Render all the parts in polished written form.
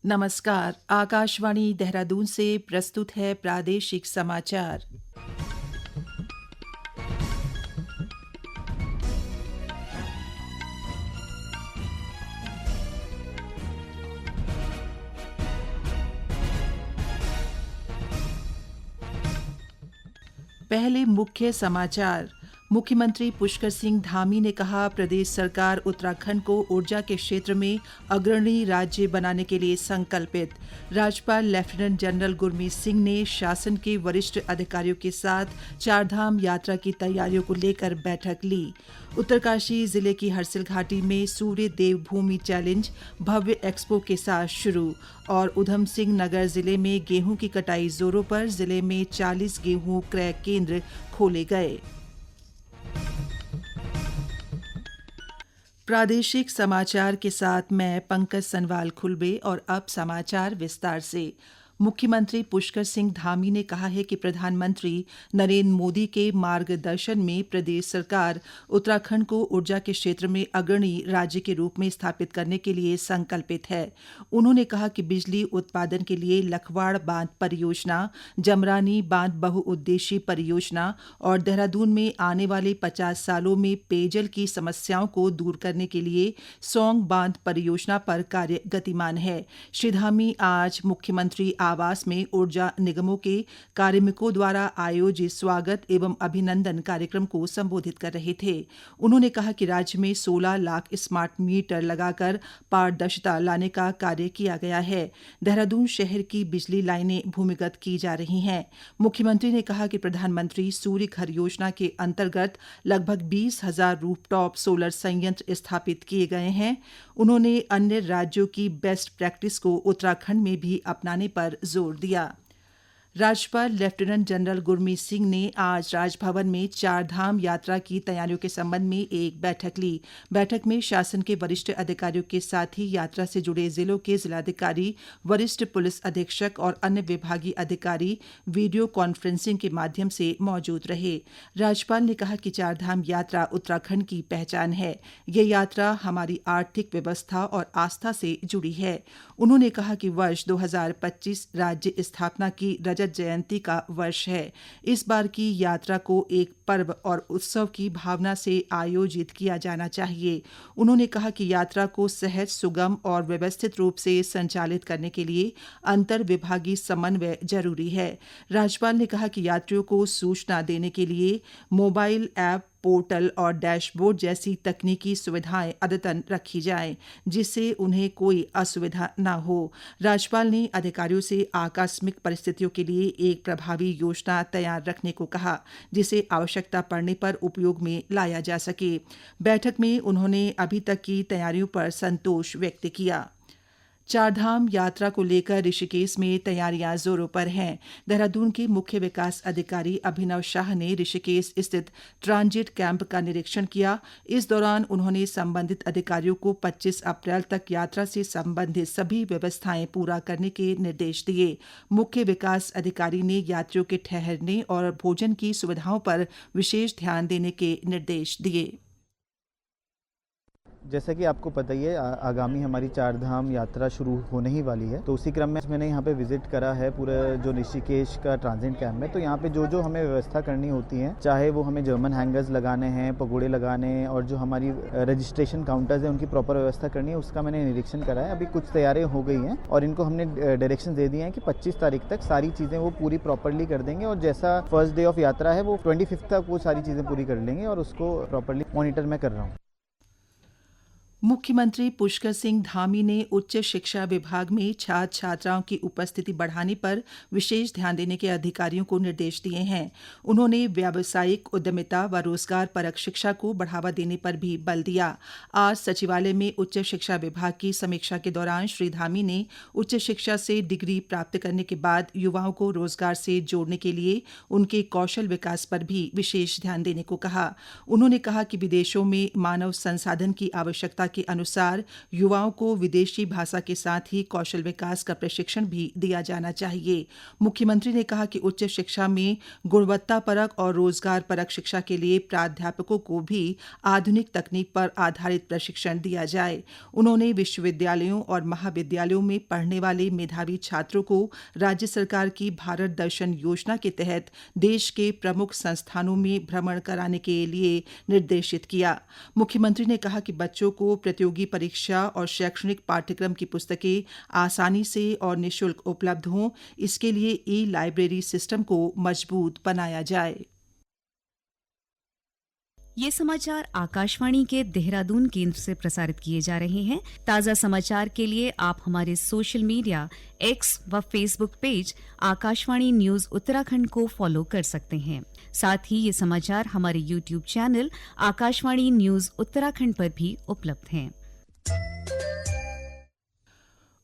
नमस्कार। आकाशवाणी देहरादून से प्रस्तुत है प्रादेशिक समाचार। पहले मुख्य समाचार। मुख्यमंत्री पुष्कर सिंह धामी ने कहा, प्रदेश सरकार उत्तराखंड को ऊर्जा के क्षेत्र में अग्रणी राज्य बनाने के लिए संकल्पित। राज्यपाल लेफ्टिनेंट जनरल गुरमीत सिंह ने शासन के वरिष्ठ अधिकारियों के साथ चारधाम यात्रा की तैयारियों को लेकर बैठक ली। उत्तरकाशी जिले की हरसिल घाटी में सूर्य देवभूमि चैलेंज भव्य एक्सपो के साथ शुरू और ऊधम सिंह नगर जिले में गेहूं की कटाई जोरों पर। जिले में 40 गेहूं क्रय केंद्र खोले गए। प्रादेशिक समाचार के साथ मैं पंकज सनवाल खुलबे। और अब समाचार विस्तार से। मुख्यमंत्री पुष्कर सिंह धामी ने कहा है कि प्रधानमंत्री नरेंद्र मोदी के मार्गदर्शन में प्रदेश सरकार उत्तराखंड को ऊर्जा के क्षेत्र में अग्रणी राज्य के रूप में स्थापित करने के लिए संकल्पित है। उन्होंने कहा कि बिजली उत्पादन के लिए लखवाड़ बांध परियोजना, जमरानी बांध बहुउद्देशीय परियोजना और देहरादून में आने वाले 50 सालों में पेयजल की समस्याओं को दूर करने के लिए सौंग बांध परियोजना पर कार्य गतिमान है। श्री धामी आज मुख्यमंत्री आवास में ऊर्जा निगमों के कार्मिकों द्वारा आयोजित स्वागत एवं अभिनंदन कार्यक्रम को संबोधित कर रहे थे। उन्होंने कहा कि राज्य में 16 लाख स्मार्ट मीटर लगाकर पारदर्शिता लाने का कार्य किया गया है। देहरादून शहर की बिजली लाइनें भूमिगत की जा रही हैं। मुख्यमंत्री ने कहा कि प्रधानमंत्री सूर्य घर योजना के अंतर्गत लगभग 20,000 रूफटॉप सोलर संयंत्र स्थापित किए गए हैं। उन्होंने अन्य राज्यों की बेस्ट प्रैक्टिस को उत्तराखंड में भी अपनाने पर जोर दिया। राज्यपाल लेफ्टिनेंट जनरल गुरमीत सिंह ने आज राजभवन में चारधाम यात्रा की तैयारियों के संबंध में एक बैठक ली। बैठक में शासन के वरिष्ठ अधिकारियों के साथ ही यात्रा से जुड़े जिलों के जिलाधिकारी, वरिष्ठ पुलिस अधीक्षक और अन्य विभागीय अधिकारी वीडियो कॉन्फ्रेंसिंग के माध्यम से मौजूद रहे। राज्यपाल ने कहा कि चारधाम यात्रा उत्तराखंड की पहचान है। ये यात्रा हमारी आर्थिक व्यवस्था और आस्था से जुड़ी है। उन्होंने कहा कि वर्ष 2025 राज्य स्थापना की रजत जयंती का वर्ष है। इस बार की यात्रा को एक पर्व और उत्सव की भावना से आयोजित किया जाना चाहिए। उन्होंने कहा कि यात्रा को सहज, सुगम और व्यवस्थित रूप से संचालित करने के लिए अंतर विभागीय समन्वय जरूरी है। राज्यपाल ने कहा कि यात्रियों को सूचना देने के लिए मोबाइल ऐप, पोर्टल और डैशबोर्ड जैसी तकनीकी सुविधाएं अद्यतन रखी जाएं, जिससे उन्हें कोई असुविधा न हो। राज्यपाल ने अधिकारियों से आकस्मिक परिस्थितियों के लिए एक प्रभावी योजना तैयार रखने को कहा, जिसे आवश्यकता पड़ने पर उपयोग में लाया जा सके। बैठक में उन्होंने अभी तक की तैयारियों पर संतोष व्यक्त किया। चारधाम यात्रा को लेकर ऋषिकेश में तैयारियां जोरों पर हैं। देहरादून के मुख्य विकास अधिकारी अभिनव शाह ने ऋषिकेश स्थित ट्रांजिट कैंप का निरीक्षण किया। इस दौरान उन्होंने संबंधित अधिकारियों को 25 अप्रैल तक यात्रा से संबंधित सभी व्यवस्थाएं पूरा करने के निर्देश दिए। मुख्य विकास अधिकारी ने यात्रियों के ठहरने और भोजन की सुविधाओं पर विशेष ध्यान देने के निर्देश दिए। जैसा कि आपको पता ही है, आगामी हमारी चारधाम यात्रा शुरू होने ही वाली है। तो उसी क्रम में मैंने यहाँ पे विजिट करा है पूरा जो ऋषिकेश का ट्रांजिट कैंप है। तो यहाँ पे जो जो हमें व्यवस्था करनी होती है, चाहे वो हमें जर्मन हैंगर्स लगाने हैं, पगोड़े लगाने हैं और जो हमारी रजिस्ट्रेशन काउंटर्स हैं उनकी प्रॉपर व्यवस्था करनी है, उसका मैंने निरीक्षण करा है। अभी कुछ तैयारियां हो गई हैं और इनको हमने डायरेक्शन दे दिए हैं कि 25 तारीख तक सारी चीज़ें वो पूरी प्रॉपरली कर देंगे और जैसा फर्स्ट डे ऑफ यात्रा है वो 25 तक वो सारी चीज़ें पूरी कर लेंगे और उसको प्रॉपरली मॉनिटर मैं कर रहा हूँ। मुख्यमंत्री पुष्कर सिंह धामी ने उच्च शिक्षा विभाग में छात्र छात्राओं की उपस्थिति बढ़ाने पर विशेष ध्यान देने के अधिकारियों को निर्देश दिए हैं। उन्होंने व्यावसायिक उद्यमिता व रोजगार परक शिक्षा को बढ़ावा देने पर भी बल दिया। आज सचिवालय में उच्च शिक्षा विभाग की समीक्षा के दौरान श्री धामी ने उच्च शिक्षा से डिग्री प्राप्त करने के बाद युवाओं को रोजगार से जोड़ने के लिए उनके कौशल विकास पर भी विशेष ध्यान देने को कहा। उन्होंने कहा कि विदेशों में मानव संसाधन की आवश्यकता के अनुसार युवाओं को विदेशी भाषा के साथ ही कौशल विकास का प्रशिक्षण भी दिया जाना चाहिए। मुख्यमंत्री ने कहा कि उच्च शिक्षा में गुणवत्तापरक और रोजगार परक शिक्षा के लिए प्राध्यापकों को भी आधुनिक तकनीक पर आधारित प्रशिक्षण दिया जाए। उन्होंने विश्वविद्यालयों और महाविद्यालयों में पढ़ने वाले मेधावी छात्रों को राज्य सरकार की भारत दर्शन योजना के तहत देश के प्रमुख संस्थानों में भ्रमण कराने के लिए निर्देशित किया। मुख्यमंत्री ने कहा कि बच्चों को प्रतियोगी परीक्षा और शैक्षणिक पाठ्यक्रम की पुस्तकें आसानी से और निःशुल्क उपलब्ध हों, इसके लिए ई-लाइब्रेरी सिस्टम को मजबूत बनाया जाए। ये समाचार आकाशवाणी के देहरादून केंद्र से प्रसारित किए जा रहे हैं। ताज़ा समाचार के लिए आप हमारे सोशल मीडिया एक्स व Facebook page Akashvani news Uttarakhand को फॉलो कर सकते हैं। साथ ही ये समाचार हमारे YouTube channel Akashvani news Uttarakhand पर भी उपलब्ध हैं।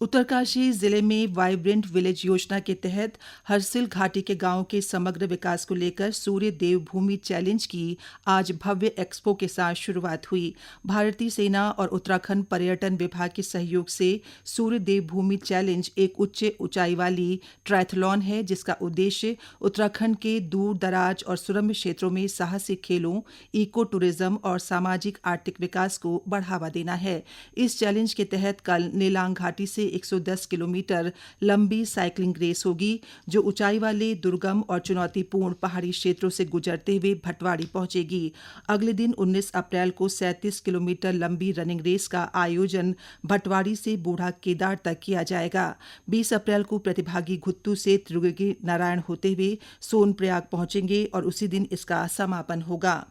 उत्तरकाशी जिले में वाइब्रेंट विलेज योजना के तहत हरसिल घाटी के गांवों के समग्र विकास को लेकर सूर्य देवभूमि चैलेंज की आज भव्य एक्सपो के साथ शुरुआत हुई। भारतीय सेना और उत्तराखंड पर्यटन विभाग के सहयोग से सूर्य देवभूमि चैलेंज एक उच्च ऊंचाई वाली ट्रायथलॉन है, जिसका उद्देश्य उत्तराखंड के दूर दराज और सुरम्य क्षेत्रों में साहसिक खेलों, इको टूरिज्म और सामाजिक आर्थिक विकास को बढ़ावा देना है। इस चैलेंज के तहत कल नेलांग घाटी से 110 किलोमीटर लंबी साइकिलिंग रेस होगी, जो ऊंचाई वाले दुर्गम और चुनौतीपूर्ण पहाड़ी क्षेत्रों से गुजरते हुए भटवाड़ी पहुंचेगी। अगले दिन 19 अप्रैल को 37 किलोमीटर लंबी रनिंग रेस का आयोजन भटवाड़ी से बूढ़ा केदार तक किया जाएगा। 20 अप्रैल को प्रतिभागी घुत्तू से त्रिवेणी नारायण होते हुए सोनप्रयाग पहुंचेंगे और उसी दिन इसका समापन होगा।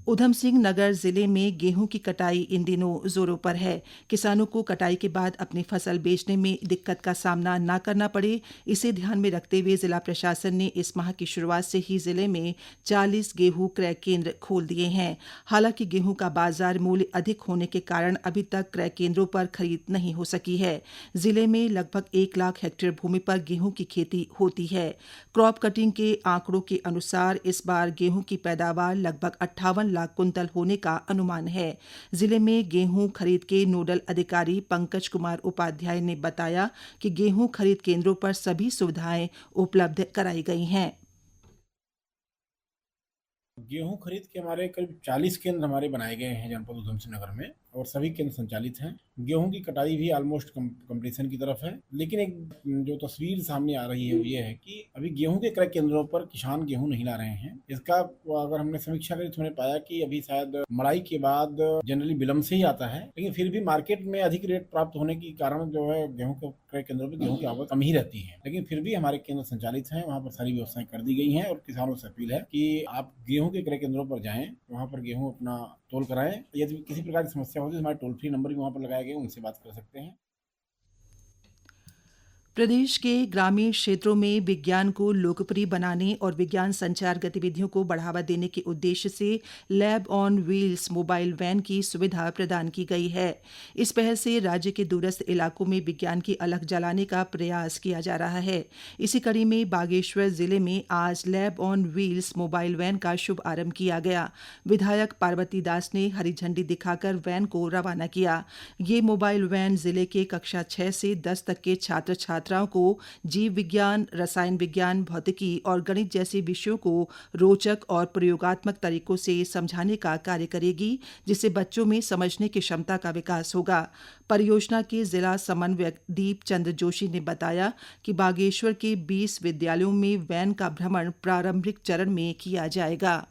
ऊधमसिंह नगर जिले में गेहूं की कटाई इन दिनों जोरों पर है। किसानों को कटाई के बाद अपनी फसल बेचने में दिक्कत का सामना न करना पड़े, इसे ध्यान में रखते हुए जिला प्रशासन ने इस माह की शुरुआत से ही जिले में 40 गेहूं क्रय केंद्र खोल दिए हैं। हालांकि गेहूं का बाजार मूल्य अधिक होने के कारण अभी तक क्रय केंद्रों पर खरीद नहीं हो सकी है। जिले में लगभग 1 लाख हेक्टेयर भूमि पर गेहूं की खेती होती है। क्रॉप कटिंग के आंकड़ों के अनुसार इस बार गेहूं की पैदावार लगभग 58 लाख कुंतल होने का अनुमान है। जिले में गेहूं खरीद के नोडल अधिकारी पंकज कुमार उपाध्याय ने बताया कि गेहूं खरीद केंद्रों पर सभी सुविधाएं उपलब्ध कराई गई हैं। गेहूं खरीद के हमारे करीब 40 केंद्र हमारे बनाए गए हैं जनपद ऊधमसिंह नगर में, और सभी केंद्र संचालित हैं। गेहूं की कटाई भी ऑलमोस्ट कंप्लीशन की तरफ है, लेकिन एक जो तस्वीर सामने आ रही है वो ये है कि अभी गेहूं के क्रय केंद्रों पर किसान गेहूं नहीं ला रहे हैं। इसका अगर हमने समीक्षा करी तो हमने पाया कि अभी शायद मड़ाई के बाद जनरली विलम्ब से ही आता है, लेकिन फिर भी मार्केट में अधिक रेट प्राप्त होने के कारण जो है गेहूं के क्रय केंद्रों पर गेहूं की आवक कम ही रहती है। लेकिन फिर भी हमारे केंद्र संचालित हैं, वहाँ पर सारी व्यवस्थाएं कर दी गई हैं और किसानों से अपील है कि आप गेहूं के क्रय केंद्रों पर जाएं, वहाँ पर गेहूं अपना तोल कराएं। यदि किसी प्रकार की समस्या होती है तो हमारे टोल फ्री नंबर भी वहाँ पर लगाए गए, उनसे बात कर सकते हैं। प्रदेश के ग्रामीण क्षेत्रों में विज्ञान को लोकप्रिय बनाने और विज्ञान संचार गतिविधियों को बढ़ावा देने के उद्देश्य से lab on wheels mobile van की सुविधा प्रदान की गई है। इस पहल से राज्य के दूरस्थ इलाकों में विज्ञान की अलख जलाने का प्रयास किया जा रहा है। इसी कड़ी में बागेश्वर जिले में आज lab on wheels mobile van का शुभ आरंभ किया गया। विधायक पार्वती दास ने हरी झंडी दिखाकर वैन को रवाना किया। ये मोबाइल वैन जिले के कक्षा 6 से 10 तक के छात्र छात्राओं को जीव विज्ञान, रसायन विज्ञान, भौतिकी और गणित जैसे विषयों को रोचक और प्रयोगात्मक तरीकों से समझाने का कार्य करेगी, जिससे बच्चों में समझने की क्षमता का विकास होगा। परियोजना के जिला समन्वयक दीप चंद्र जोशी ने बताया कि बागेश्वर के 20 विद्यालयों में वैन का भ्रमण प्रारंभिक चरण में किया जाएगा।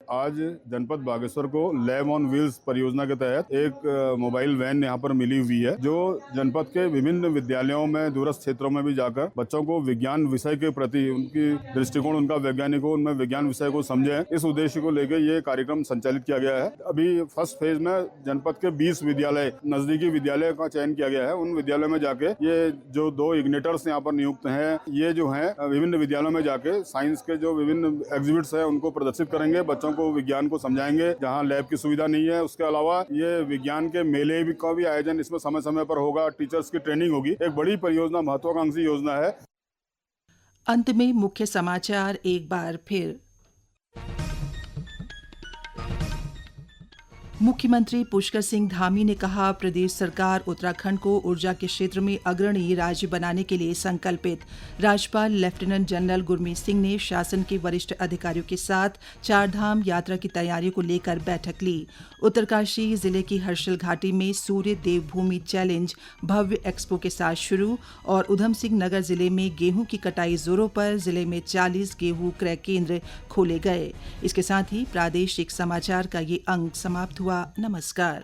आज जनपद बागेश्वर को लैब ऑन व्हील्स परियोजना के तहत एक मोबाइल वैन यहाँ पर मिली हुई है, जो जनपद के विभिन्न विद्यालयों में दूरस्थ क्षेत्रों में भी जाकर बच्चों को विज्ञान विषय के प्रति उनकी दृष्टिकोण, उनका वैज्ञानिकों उनमें विज्ञान विषय को समझे, इस उद्देश्य को लेकर ये कार्यक्रम संचालित किया गया है। अभी फर्स्ट फेज में जनपद के 20 विद्यालय, नजदीकी विद्यालय का चयन किया गया है। उन विद्यालयों में जाके ये जो 2 इग्नेटर्स यहाँ पर नियुक्त हैं, ये जो है विभिन्न विद्यालयों में जाके साइंस के जो विभिन्न एग्जिबिट्स है उनको प्रदर्शित करेंगे, बच्चों को विज्ञान को समझाएंगे जहां लैब की सुविधा नहीं है। उसके अलावा ये विज्ञान के मेले भी का भी आयोजन इसमें समय समय पर होगा, टीचर्स की ट्रेनिंग होगी। एक बड़ी परियोजना, महत्वाकांक्षी योजना है। अंत में मुख्य समाचार एक बार फिर। मुख्यमंत्री पुष्कर सिंह धामी ने कहा, प्रदेश सरकार उत्तराखंड को ऊर्जा के क्षेत्र में अग्रणी राज्य बनाने के लिए संकल्पित। राज्यपाल लेफ्टिनेंट जनरल गुरमीत सिंह ने शासन के वरिष्ठ अधिकारियों के साथ चारधाम यात्रा की तैयारियों को लेकर बैठक ली। उत्तरकाशी जिले की हर्षल घाटी में सूर्य देवभूमि चैलेंज भव्य एक्सपो के साथ शुरू और उधम सिंह नगर जिले में गेहूं की कटाई जोरों पर। जिले में 40 गेहूं क्रय केंद्र खोले गए। इसके साथ ही प्रादेशिक समाचार का ये अंक समाप्त हुआ। नमस्कार।